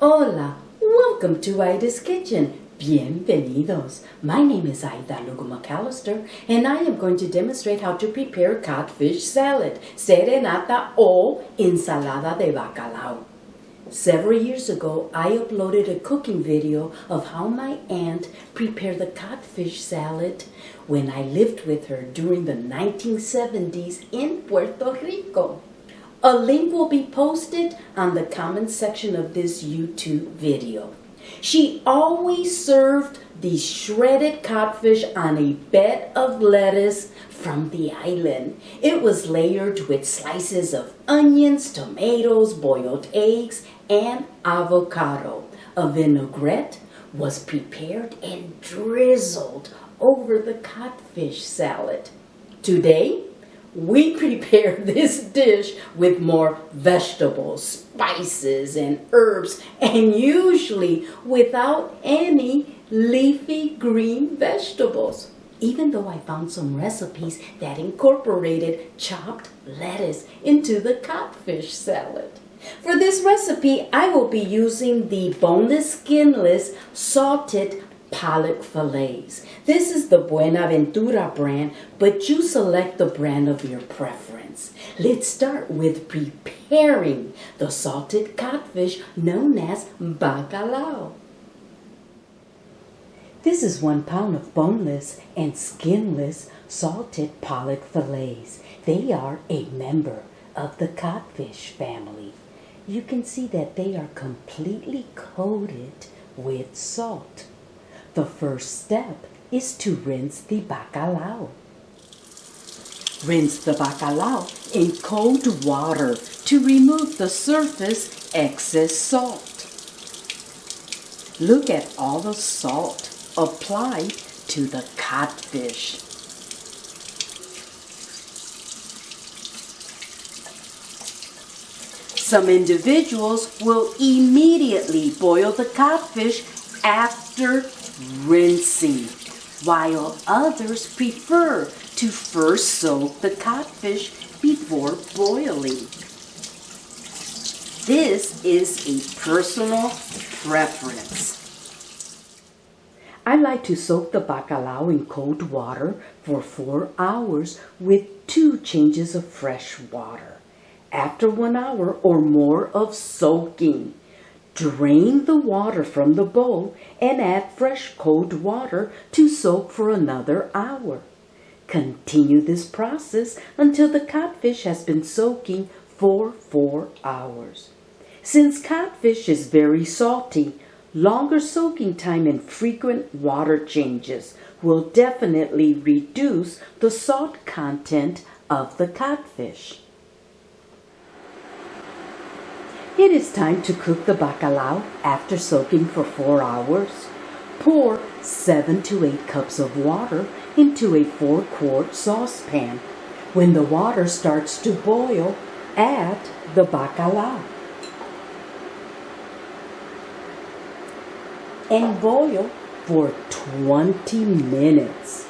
Hola, welcome to Ida's Kitchen. Bienvenidos. My name is Ida Lugo McAllister, and I am going to demonstrate how to prepare codfish salad, Serenata or Ensalada de Bacalao. Several years ago, I uploaded a cooking video of how my aunt prepared the codfish salad when I lived with her during the 1970s in Puerto Rico. A link will be posted on the comment section of this YouTube video. She always served the shredded codfish on a bed of lettuce from the island. It was layered with slices of onions, tomatoes, boiled eggs, and avocado. A vinaigrette was prepared and drizzled over the codfish salad. Today, we prepare this dish with more vegetables, spices, and herbs, and usually without any leafy green vegetables. Even though I found some recipes that incorporated chopped lettuce into the codfish salad. For this recipe, I will be using the boneless, skinless, salted pollock fillets. This is the Buenaventura brand, but you select the brand of your preference. Let's start with preparing the salted codfish known as bacalao. This is 1 pound of boneless and skinless salted pollock fillets. They are a member of the codfish family. You can see that they are completely coated with salt. The first step is to rinse the bacalao. Rinse the bacalao in cold water to remove the surface excess salt. Look at all the salt applied to the codfish. Some individuals will immediately boil the codfish after rinsing, while others prefer to first soak the codfish before boiling. This is a personal preference. I like to soak the bacalao in cold water for 4 hours with 2 changes of fresh water. After 1 hour or more of soaking, drain the water from the bowl and add fresh cold water to soak for another hour. Continue this process until the codfish has been soaking for 4 hours. Since codfish is very salty, longer soaking time and frequent water changes will definitely reduce the salt content of the codfish. It is time to cook the bacalao after soaking for 4 hours. Pour 7 to 8 cups of water into a 4-quart saucepan. When the water starts to boil, add the bacalao. And boil for 20 minutes.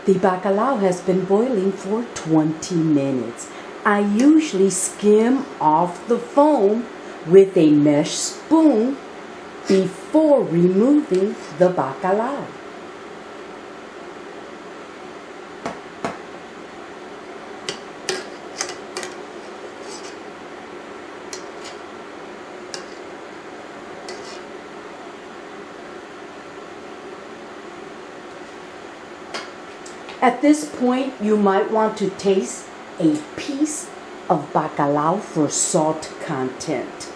The bacalao has been boiling for 20 minutes. I usually skim off the foam with a mesh spoon before removing the bacalao. At this point, you might want to taste a piece of bacalao for salt content.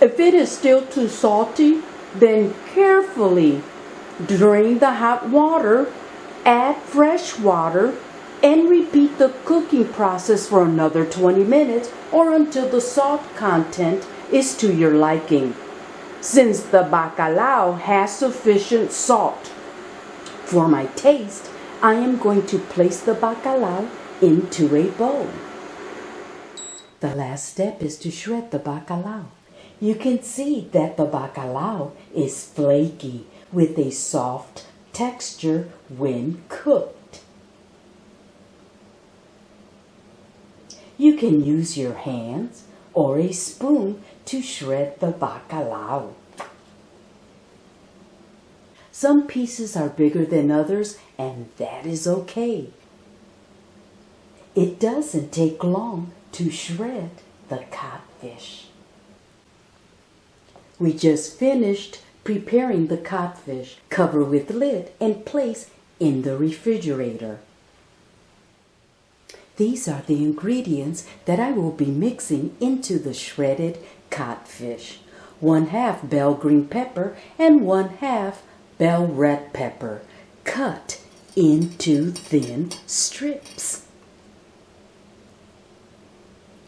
If it is still too salty, then carefully drain the hot water, add fresh water, and repeat the cooking process for another 20 minutes or until the salt content is to your liking. Since the bacalao has sufficient salt for my taste, I am going to place the bacalao into a bowl. The last step is to shred the bacalao. You can see that the bacalao is flaky with a soft texture when cooked. You can use your hands or a spoon to shred the bacalao. Some pieces are bigger than others, and that is okay. It doesn't take long to shred the codfish. We just finished preparing the codfish. Cover with lid and place in the refrigerator. These are the ingredients that I will be mixing into the shredded codfish. 1/2 bell green pepper and 1/2 bell red pepper, cut into thin strips.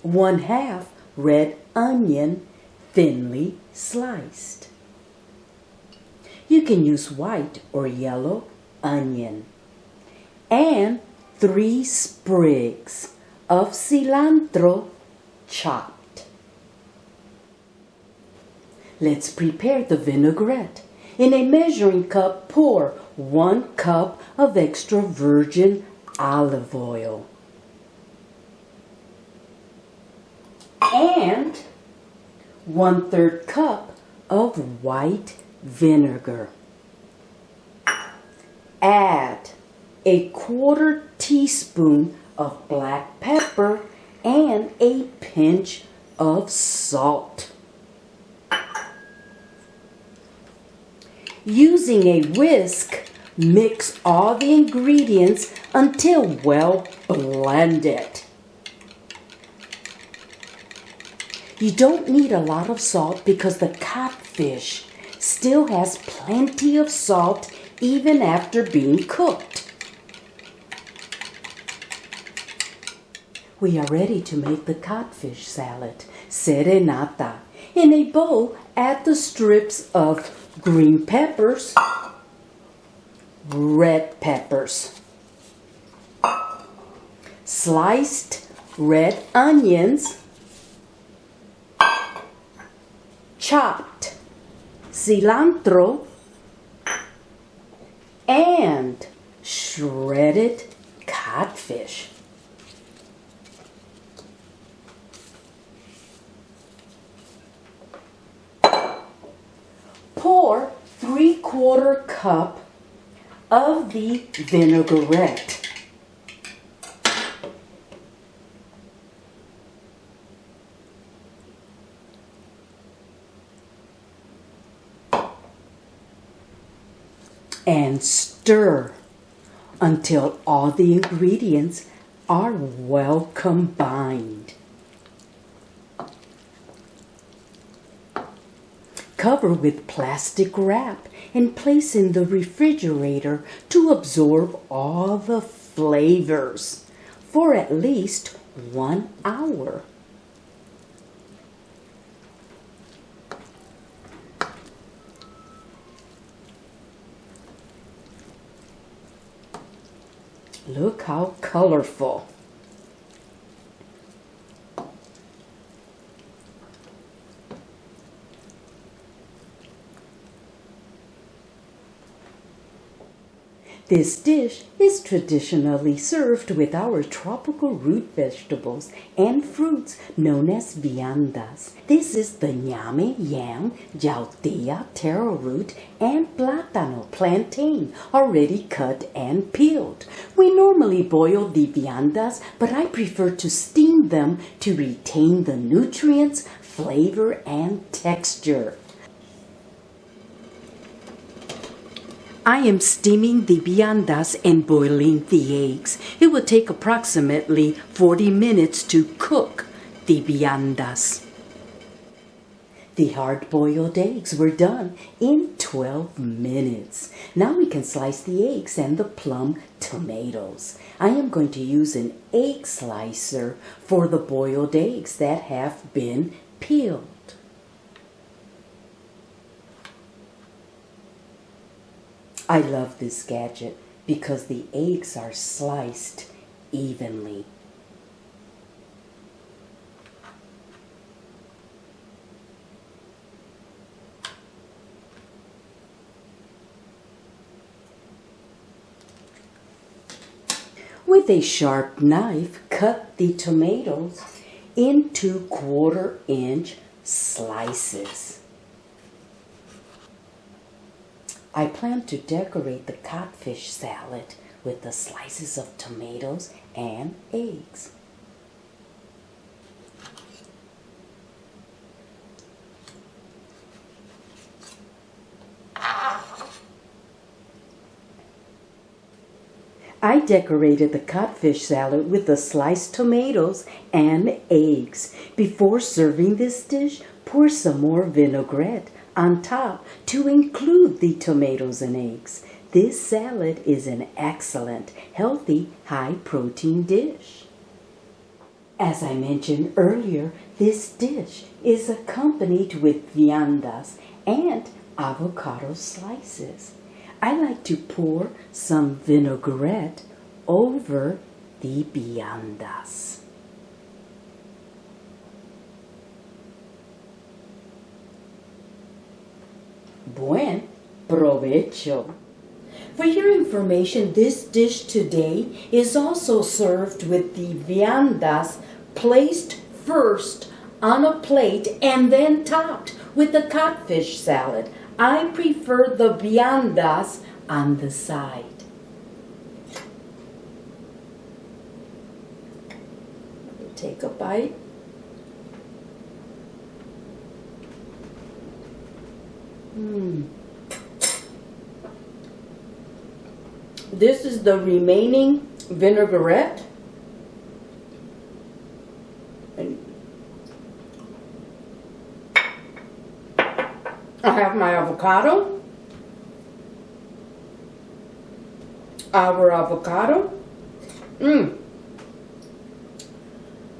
1/2 red onion, thinly sliced. You can use white or yellow onion. And 3 sprigs of cilantro chopped. Let's prepare the vinaigrette. In a measuring cup, pour 1 cup of extra virgin olive oil and 1/3 cup of white vinegar. Add a 1/4 teaspoon of black pepper and a pinch of salt. Using a whisk, mix all the ingredients until well blended. You don't need a lot of salt because the codfish still has plenty of salt even after being cooked. We are ready to make the codfish salad, Serenata. In a bowl, add the strips of green peppers, red peppers, sliced red onions, chopped cilantro, and shredded codfish. Pour 3/4 cup of the vinaigrette. And stir until all the ingredients are well combined. Cover with plastic wrap and place in the refrigerator to absorb all the flavors for at least 1 hour. Look how colorful. This dish is traditionally served with our tropical root vegetables and fruits known as viandas. This is the ñame, yam, yautía, taro root, and plátano, plantain, already cut and peeled. We normally boil the viandas, but I prefer to steam them to retain the nutrients, flavor, and texture. I am steaming the viandas and boiling the eggs. It will take approximately 40 minutes to cook the viandas. The hard-boiled eggs were done in 12 minutes. Now we can slice the eggs and the plum tomatoes. I am going to use an egg slicer for the boiled eggs that have been peeled. I love this gadget because the eggs are sliced evenly. With a sharp knife, cut the tomatoes into 1/4-inch slices. I plan to decorate the codfish salad with the slices of tomatoes and eggs. I decorated the codfish salad with the sliced tomatoes and eggs. Before serving this dish, pour some more vinaigrette on top to include the tomatoes and eggs. This salad is an excellent, healthy, high-protein dish. As I mentioned earlier, this dish is accompanied with viandas and avocado slices. I like to pour some vinaigrette over the viandas. Buen provecho! For your information, this dish today is also served with the viandas placed first on a plate and then topped with the codfish salad. I prefer the viandas on the side. Take a bite. This is the remaining vinaigrette. I have my avocado, our avocado.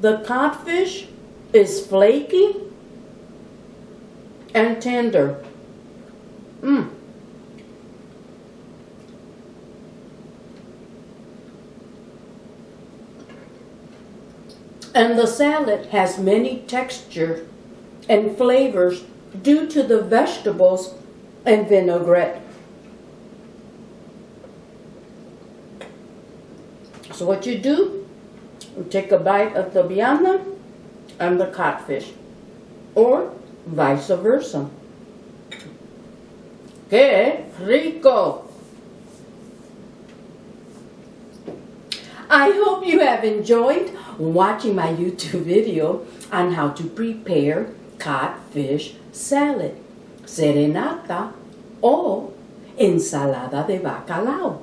The codfish is flaky and tender. And the salad has many textures and flavors due to the vegetables and vinaigrette. So what you do, you take a bite of the vianda and the codfish, or vice versa. ¡Qué rico! I hope you have enjoyed watching my YouTube video on how to prepare codfish salad, serenata, or ensalada de bacalao.